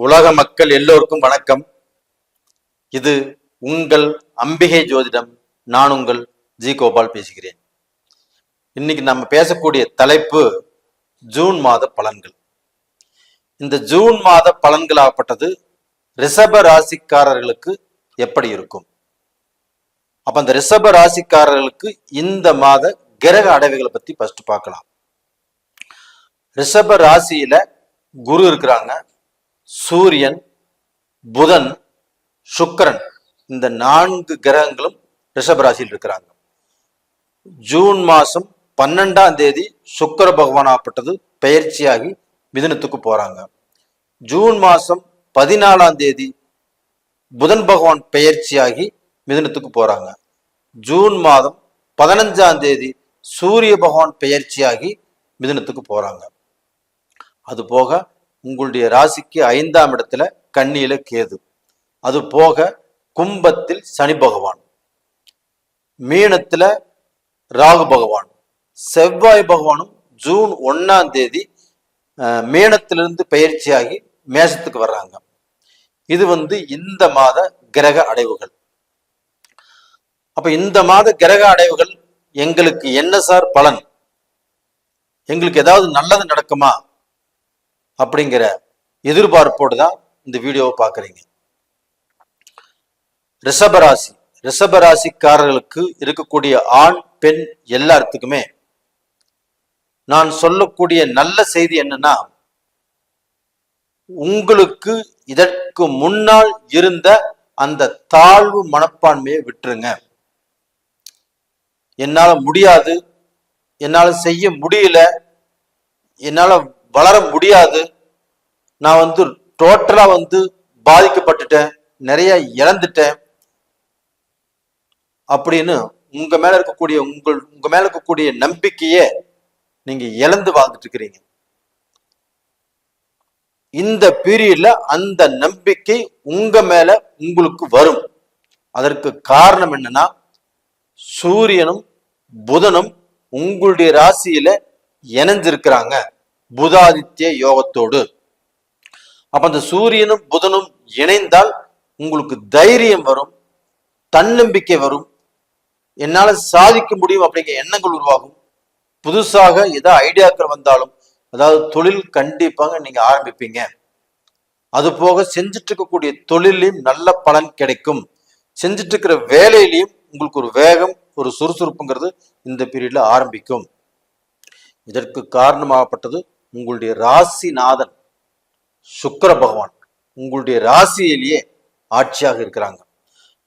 உலக மக்கள் எல்லோருக்கும் வணக்கம். இது உங்கள் அம்பிகை ஜோதிடம். நான் உங்கள் ஜி கோபால் பேசுகிறேன். இன்னைக்கு நம்ம பேசக்கூடிய தலைப்பு ஜூன் மாத பலன்கள். இந்த ஜூன் மாத பலன்களாகப்பட்டது ரிஷப ராசிக்காரர்களுக்கு எப்படி இருக்கும்? அப்ப அந்த ரிஷப ராசிக்காரர்களுக்கு இந்த மாத கிரக அடைவுகளை பத்தி ஃபர்ஸ்ட் பார்க்கலாம். ரிஷப ராசியில குரு இருக்கிறாங்க, சூரியன், புதன், சுக்கிரன், இந்த 4 கிரகங்களும் ரிஷபராசியில் இருக்கிறாங்க. ஜூன் மாசம் 12ஆம் தேதி சுக்கிர பகவான் ஆப்பட்டது பெயர்ச்சியாகி மிதுனத்துக்கு போறாங்க. ஜூன் மாசம் 14ஆம் தேதி புதன் பகவான் பெயர்ச்சியாகி மிதுனத்துக்கு போறாங்க. ஜூன் மாதம் 15ஆம் தேதி சூரிய பகவான் பெயர்ச்சியாகி மிதுனத்துக்கு போறாங்க. அது போக உங்களுடைய ராசிக்கு 5ஆம் இடத்துல கன்னியில கேது, அது போக கும்பத்தில் சனி பகவான், மீனத்துல ராகு பகவான், செவ்வாய் பகவானும் ஜூன் 1ஆம் தேதி மீனத்திலிருந்து பயிற்சியாகி மேசத்துக்கு வர்றாங்க. இது இந்த மாத கிரக அடைவுகள். அப்ப இந்த மாத கிரக அடைவுகள் எங்களுக்கு என்ன சார் பலன்? எங்களுக்கு ஏதாவது நல்லது நடக்குமா அப்படிங்கிற எதிர்பார்ப்போடு தான் இந்த வீடியோவை பார்க்குறீங்க. ரிஷபராசி, ரிஷபராசிக்காரர்களுக்கு இருக்கக்கூடிய ஆண் பெண் எல்லாத்துக்குமே நான் சொல்லக்கூடிய நல்ல செய்தி என்னன்னா, உங்களுக்கு இதற்கு முன்னால் இருந்த அந்த தாழ்வு மனப்பான்மையை விட்டுருங்க. என்னால முடியாது, என்னால செய்ய முடியல, என்னால வளர முடியாது, நான் டோட்டலா பாதிக்கப்பட்டுட்டேன், நிறைய இழந்துட்டேன் அப்படின்னு உங்க மேல இருக்கக்கூடிய நம்பிக்கையே நீங்க இழந்து வாழ்ந்துட்டு இருக்கிறீங்க. இந்த பீரியட்ல அந்த நம்பிக்கை உங்க மேல உங்களுக்கு வரும். அதற்கு காரணம் என்னன்னா, சூரியனும் புதனும் உங்களுடைய ராசியில இணைஞ்சிருக்கிறாங்க புதாதித்ய யோகத்தோடு. அப்ப அந்த சூரியனும் புதனும் இணைந்தால் உங்களுக்கு தைரியம் வரும், தன்னம்பிக்கை வரும், என்னால சாதிக்க முடியும் அப்படிங்கிற எண்ணங்கள் உருவாகும். புதுசாக ஏதாவது ஐடியாக்கள் வந்தாலும், அதாவது தொழில் கண்டிப்பாக நீங்க ஆரம்பிப்பீங்க. அது போக செஞ்சுட்டு இருக்கக்கூடிய தொழிலையும் நல்ல பலன் கிடைக்கும். செஞ்சுட்டு இருக்கிற வேலையிலையும் உங்களுக்கு ஒரு வேகம், ஒரு சுறுசுறுப்புங்கிறது இந்த பீரியட்ல ஆரம்பிக்கும். இதற்கு காரணமாகப்பட்டது உங்களுடைய ராசிநாதன் சுக்கிர பகவான் உங்களுடைய ராசியிலேயே ஆட்சியாக இருக்கிறாங்க.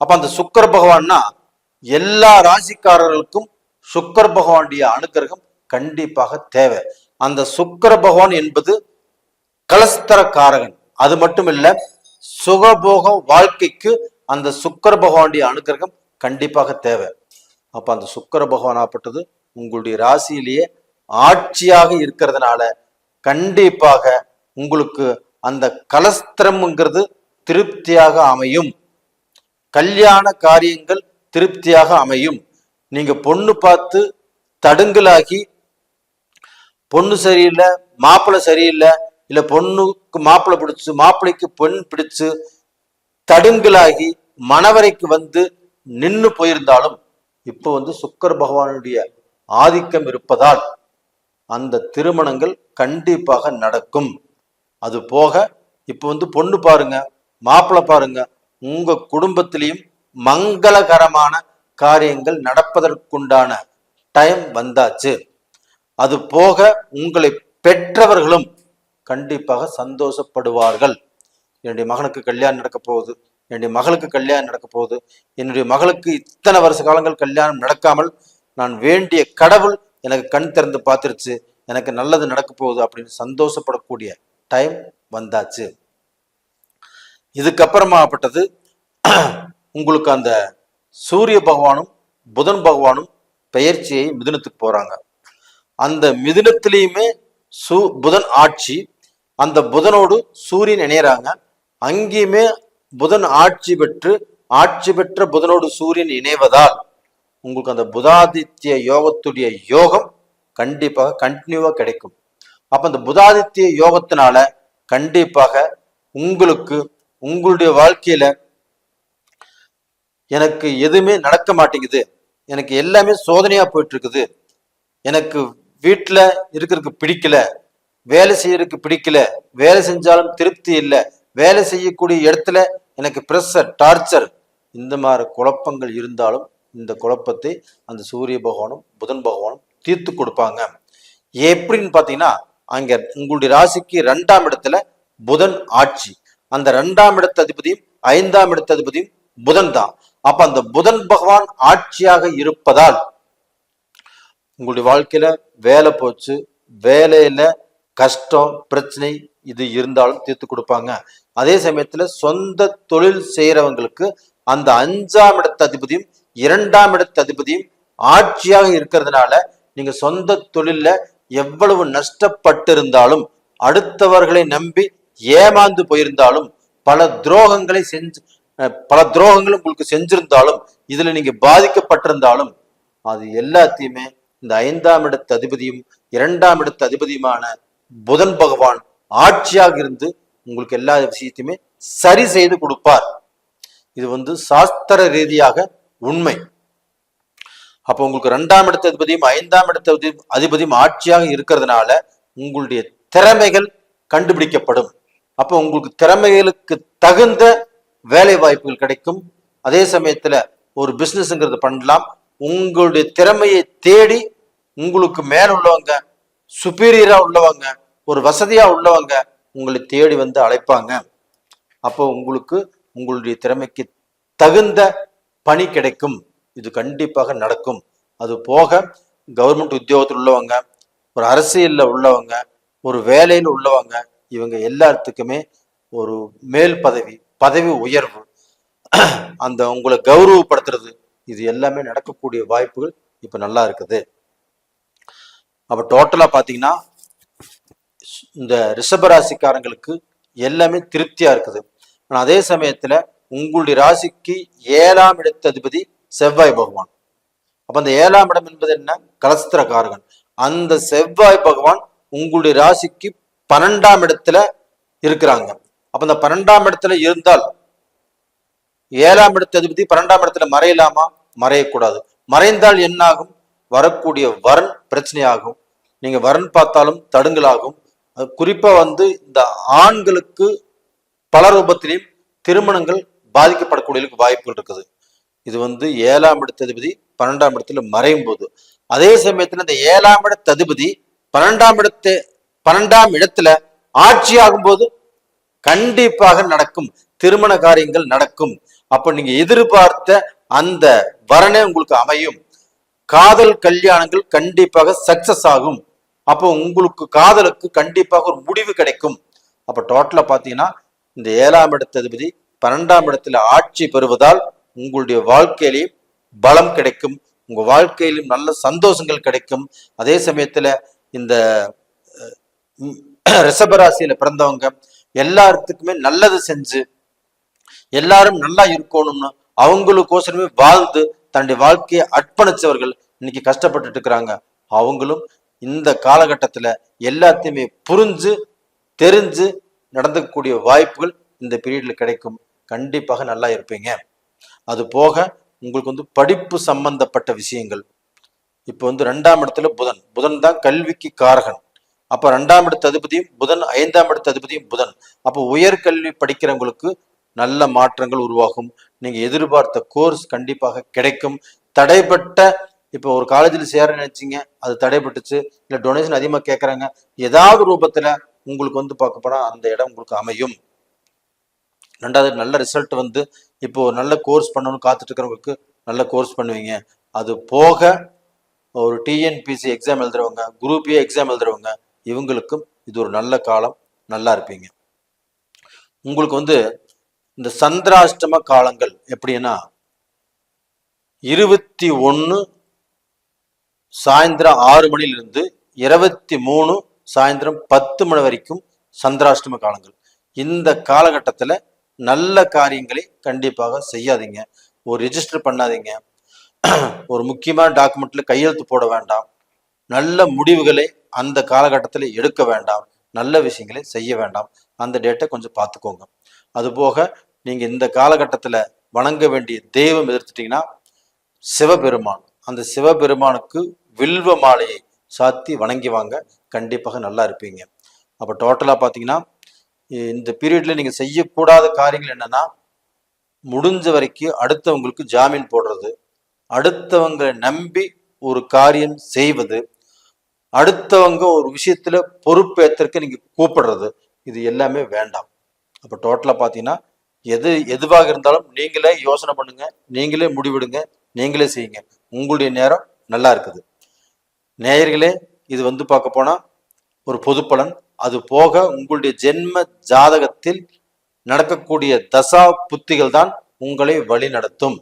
அப்ப அந்த சுக்கிர பகவான்னா எல்லா ராசிக்காரர்களுக்கும் சுக்கிர பகவானுடைய அனுகிரகம் கண்டிப்பாக தேவை. அந்த சுக்கிர பகவான் என்பது கலஸ்தர காரகன். அது மட்டும் இல்ல, சுகபோக வாழ்க்கைக்கு அந்த சுக்கிர பகவானுடைய அனுகிரகம் கண்டிப்பாக தேவை. அப்ப அந்த சுக்கிர பகவான் ஆப்பட்டது உங்களுடைய ராசியிலேயே ஆட்சியாக இருக்கிறதுனால கண்டிப்பாக உங்களுக்கு அந்த கலஸ்திரம்ங்கிறது திருப்தியாக அமையும். கல்யாண காரியங்கள் திருப்தியாக அமையும். நீங்க பொண்ணு பார்த்து தடுங்கலாகி, பொண்ணு சரியில்லை, மாப்பிள்ளை சரியில்லை, இல்ல பொண்ணுக்கு மாப்பிள்ளை பிடிச்சு, மாப்பிள்ளைக்கு பெண் பிடிச்சு தடுங்கலாகி மணவரைக்கு நின்று போயிருந்தாலும் இப்போ சுக்கிர பகவானுடைய ஆதிக்கம் இருப்பதால் அந்த திருமணங்கள் கண்டிப்பாக நடக்கும். அது போக இப்போ பொண்ணு பாருங்க, மாப்பிள்ளை பாருங்க, உங்க குடும்பத்திலையும் மங்களகரமான காரியங்கள் நடப்பதற்குண்டான டைம் வந்தாச்சு. அது போக உங்களை பெற்றவர்களும் கண்டிப்பாக சந்தோஷப்படுவார்கள். என்னுடைய மகனுக்கு கல்யாணம் நடக்க போகுது, என்னுடைய மகளுக்கு கல்யாணம் நடக்க போகுது, என்னுடைய மகளுக்கு இத்தனை வருஷ காலங்கள் கல்யாணம் நடக்காமல் நான் வேண்டிய கடவுள் எனக்கு கண் திறந்து பார்த்துருச்சு, எனக்கு நல்லது நடக்க போகுது அப்படின்னு சந்தோஷப்படக்கூடிய டைம் வந்தாச்சு. இதுக்கப்புறமாப்பட்டது உங்களுக்கு அந்த சூரிய பகவானும் புதன் பகவானும் பெயர்ச்சியை மிதுனத்துக்கு போறாங்க. அந்த மிதுனத்திலையுமே புதன் ஆட்சி, அந்த புதனோடு சூரியன் இணையறாங்க. அங்கேயுமே புதன் ஆட்சி பெற்ற புதனோடு சூரியன் இணைவதால் உங்களுக்கு அந்த புதாதித்ய யோகத்துடைய யோகம் கண்டிப்பாக கண்டினியூவா கிடைக்கும். அப்ப அந்த புதாதித்ய யோகத்தினால கண்டிப்பாக உங்களுக்கு உங்களுடைய வாழ்க்கையில எனக்கு எதுவுமே நடக்க மாட்டேங்குது, எனக்கு எல்லாமே சோதனையா போயிட்டு இருக்குது, எனக்கு வீட்டுல இருக்கிறதுக்கு பிடிக்கல, வேலை செய்யறதுக்கு பிடிக்கல, வேலை செஞ்சாலும் திருப்தி இல்லை, வேலை செய்யக்கூடிய இடத்துல எனக்கு பிரஷர் டார்ச்சர், இந்த மாதிரி குழப்பங்கள் இருந்தாலும் இந்த குழப்பத்தை அந்த சூரிய பகவானும் புதன் பகவானும் தீர்த்து கொடுப்பாங்க. எப்படின்னு பாத்தீங்கன்னா, அங்க உங்களுடைய ராசிக்கு 2ஆம் இடத்துல புதன் ஆட்சி, அந்த 2ஆம் இடத்து அதிபதியும் 5ஆம் இடத்து அதிபதியும் புதன் தான். அப்ப அந்த புதன் பகவான் ஆட்சியாக இருப்பதால் உங்களுடைய வாழ்க்கையில வேலை போச்சு, வேலையில கஷ்டம் பிரச்சனை இது இருந்தாலும் தீர்த்து கொடுப்பாங்க. அதே சமயத்துல சொந்த தொழில் செய்யறவங்களுக்கு அந்த 5ஆம் இடத்து அதிபதியும் 2ஆம் இடத்து அதிபதியும் ஆட்சியாக இருக்கிறதுனால நீங்க சொந்த தொழில்ல எவ்வளவு நஷ்டப்பட்டிருந்தாலும், அடுத்தவர்களை நம்பி ஏமாந்து போயிருந்தாலும், பல துரோகங்களும் உங்களுக்கு செஞ்சிருந்தாலும், இதுல நீங்க பாதிக்கப்பட்டிருந்தாலும், அது எல்லாத்தையுமே இந்த 5ஆம் இடத்து அதிபதியும் 2ஆம் இடத்து அதிபதியுமான புதன் பகவான் ஆட்சியாக இருந்து உங்களுக்கு எல்லா விஷயத்தையுமே சரி செய்து கொடுப்பார். இது சாஸ்திர ரீதியாக உண்மை. அப்போ உங்களுக்கு 2ஆம் இடத்து அதிபதியும் 5ஆம் இடத்து அதிபதியும் ஆட்சியாக இருக்கிறதுனால உங்களுடைய திறமைகள் கண்டுபிடிக்கப்படும். அப்போ உங்களுக்கு திறமைகளுக்கு தகுந்த வேலை வாய்ப்புகள் கிடைக்கும். அதே சமயத்துல ஒரு பிசினஸ்ங்கிறது பண்ணலாம். உங்களுடைய திறமையை தேடி உங்களுக்கு மேல உள்ளவங்க, சுப்பீரியரா உள்ளவங்க, ஒரு வசதியா உள்ளவங்க உங்களை தேடி அழைப்பாங்க. அப்போ உங்களுக்கு உங்களுடைய திறமைக்கு தகுந்த பணி கிடைக்கும். இது கண்டிப்பாக நடக்கும். அது போக கவர்மெண்ட் உத்தியோகத்தில் உள்ளவங்க, ஒரு அரசியல்ல உள்ளவங்க, ஒரு வேலையில் உள்ளவங்க, இவங்க எல்லாத்துக்குமே ஒரு மேல் பதவி உயர்வு, அந்த உங்களை கௌரவப்படுத்துறது, இது எல்லாமே நடக்கக்கூடிய வாய்ப்புகள் இப்ப நல்லா இருக்குது. அப்ப டோட்டலா பாத்தீங்கன்னா இந்த ரிஷபராசிக்காரங்களுக்கு எல்லாமே திருப்தியா இருக்குது. ஆனா அதே சமயத்துல உங்களுடைய ராசிக்கு 7ஆம் இடத்து அதிபதி செவ்வாய் பகவான். அப்ப அந்த 7ஆம் இடம் என்பது என்ன? கலஸ்திரகாரகன். அந்த செவ்வாய் பகவான் உங்களுடைய ராசிக்கு 12ஆம் இடத்துல இருக்கிறாங்க. அப்ப இந்த 12ஆம் இடத்துல இருந்தால் 7ஆம் இடத்து அதிபதி 12ஆம் இடத்துல மறையலாமா? மறையக்கூடாது. மறைந்தால் என்ன ஆகும்? வரக்கூடிய வரன் பிரச்சனையாகும். நீங்க வரன் பார்த்தாலும் தடுங்கலாகும். குறிப்பா இந்த ஆண்களுக்கு பல ரூபத்திலையும் திருமணங்கள் பாதிக்கப்படக்கூடிய வாய்ப்புகள் இருக்குது. இது 7ஆம் இடத்து அதிபதி 12ஆம் இடத்துல மறையும் போது, அதே சமயத்துல இந்த 7ஆம் இடத்து அதிபதி 12ஆம் இடத்துல ஆட்சி ஆகும் போது கண்டிப்பாக நடக்கும், திருமண காரியங்கள் நடக்கும். அப்ப நீங்க எதிர்பார்த்த அந்த வரனே உங்களுக்கு அமையும். காதல் கல்யாணங்கள் கண்டிப்பாக சக்சஸ் ஆகும். அப்போ உங்களுக்கு காதலுக்கு கண்டிப்பாக ஒரு முடிவு கிடைக்கும். அப்ப டோட்டலா பாத்தீங்கன்னா இந்த 7ஆம் இடத்து அதிபதி 12ஆம் இடத்துல ஆட்சி பெறுவதால் உங்களுடைய வாழ்க்கையிலையும் பலம் கிடைக்கும், உங்க வாழ்க்கையிலும் நல்ல சந்தோஷங்கள் கிடைக்கும். அதே சமயத்துல இந்த ரிஷபராசியில பிறந்தவங்க எல்லாத்துக்குமே நல்லது செஞ்சு எல்லாரும் நல்லா இருக்கணும்னு அவங்களுக்கோசரமே வாழ்ந்து தன்னுடைய வாழ்க்கையை அர்ப்பணிச்சவர்கள் இன்னைக்கு கஷ்டப்பட்டு இருக்கிறாங்க. அவங்களும் இந்த காலகட்டத்துல எல்லாத்தையுமே புரிஞ்சு தெரிஞ்சு நடந்துக்கூடிய வாய்ப்புகள் இந்த பீரியட்ல கிடைக்கும். கண்டிப்பாக நல்லா இருப்பீங்க. அது போக உங்களுக்கு படிப்பு சம்பந்தப்பட்ட விஷயங்கள், இப்போ 2ஆம் இடத்துல புதன் தான் கல்விக்கு காரகன். அப்ப 2ஆம் இடத்து அதிபதியும் புதன், 5ஆம் இடத்து அதிபதியும் புதன். அப்போ உயர்கல்வி படிக்கிறவங்களுக்கு நல்ல மாற்றங்கள் உருவாகும். நீங்க எதிர்பார்த்த கோர்ஸ் கண்டிப்பாக கிடைக்கும். தடைப்பட்ட இப்போ ஒரு காலேஜில் சேர நினைச்சிங்க, அது தடைப்பட்டுச்சு, இல்லை டொனேஷன் அதிகமாக கேட்குறாங்க, ஏதாவது ரூபத்துல உங்களுக்கு பார்க்க போனா அந்த இடம் உங்களுக்கு அமையும். 2வது நல்ல ரிசல்ட் இப்போ நல்ல கோர்ஸ் பண்ணணும்னு காத்துட்டு இருக்கிறவங்களுக்கு நல்ல கோர்ஸ் பண்ணுவீங்க. அது போக ஒரு டிஎன்பிசி எக்ஸாம் எழுதுறவங்க, குரூப் ஏ எக்ஸாம் எழுதுறவங்க, இவங்களுக்கும் இது ஒரு நல்ல காலம், நல்லா இருப்பீங்க. உங்களுக்கு இந்த சந்திராஷ்டம காலங்கள் எப்படின்னா 21 சாயந்தரம் 6 மணிலிருந்து 23 சாயந்தரம் 10 மணி வரைக்கும் சந்திராஷ்டம காலங்கள். இந்த காலகட்டத்துல நல்ல காரியங்களை கண்டிப்பாக செய்யாதீங்க. ஒரு ரெஜிஸ்டர் பண்ணாதீங்க, ஒரு முக்கியமான டாக்குமெண்ட்ல கையெழுத்து போட வேண்டாம், நல்ல முடிவுகளை அந்த காலகட்டத்தில் எடுக்க வேண்டாம். நல்ல விஷயங்களை செய்ய வேண்டாம். அந்த டேட்டை கொஞ்சம் பார்த்துக்கோங்க. அதுபோக நீங்கள் இந்த காலகட்டத்தில் வணங்க வேண்டிய தெய்வம் எதிர்த்துட்டிங்கன்னா சிவபெருமான். அந்த சிவபெருமானுக்கு வில்வ மாலையை சாத்தி வணங்கி வாங்க, கண்டிப்பாக நல்லா இருப்பீங்க. அப்போ டோட்டலாக பார்த்தீங்கன்னா இந்த பீரியட்ல நீங்கள் செய்யக்கூடாத காரியங்கள் என்னன்னா, முடிஞ்ச வரைக்கும் அடுத்தவங்களுக்கு ஜாமீன் போடுறது, அடுத்தவங்களை நம்பி ஒரு காரியம் செய்வது, அடுத்தவங்க ஒரு விஷயத்துல பொறுப்பேற்க நீங்க கூப்பிடுறது, இது எல்லாமே வேண்டாம். அப்ப டோட்டலா பாத்தீங்கன்னா எதுவாக இருந்தாலும் நீங்களே யோசனை பண்ணுங்க, நீங்களே முடிவெடுங்க, நீங்களே செய்யுங்க. உங்களுடைய நேரம் நல்லா இருக்குது. நேயர்களே, இது பார்க்க போனா ஒரு பொது பலன். அது போக உங்களுடைய ஜென்ம ஜாதகத்தில் நடக்கக்கூடிய தசா புத்திகள் தான் உங்களை வழி நடத்தும்.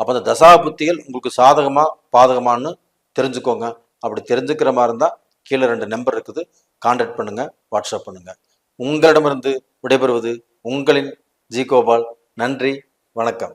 அப்ப அந்த தசா புத்திகள் உங்களுக்கு சாதகமா பாதகமானு தெரிஞ்சுக்கோங்க. அப்படி தெரிஞ்சுக்கிற மாதிரி இருந்தா கீழே 2 நம்பர் இருக்குது, கான்டாக்ட் பண்ணுங்க, வாட்ஸ்அப் பண்ணுங்க. உங்களிடமிருந்து விடைபெறுவது உங்களின் ஜி கோபால். நன்றி, வணக்கம்.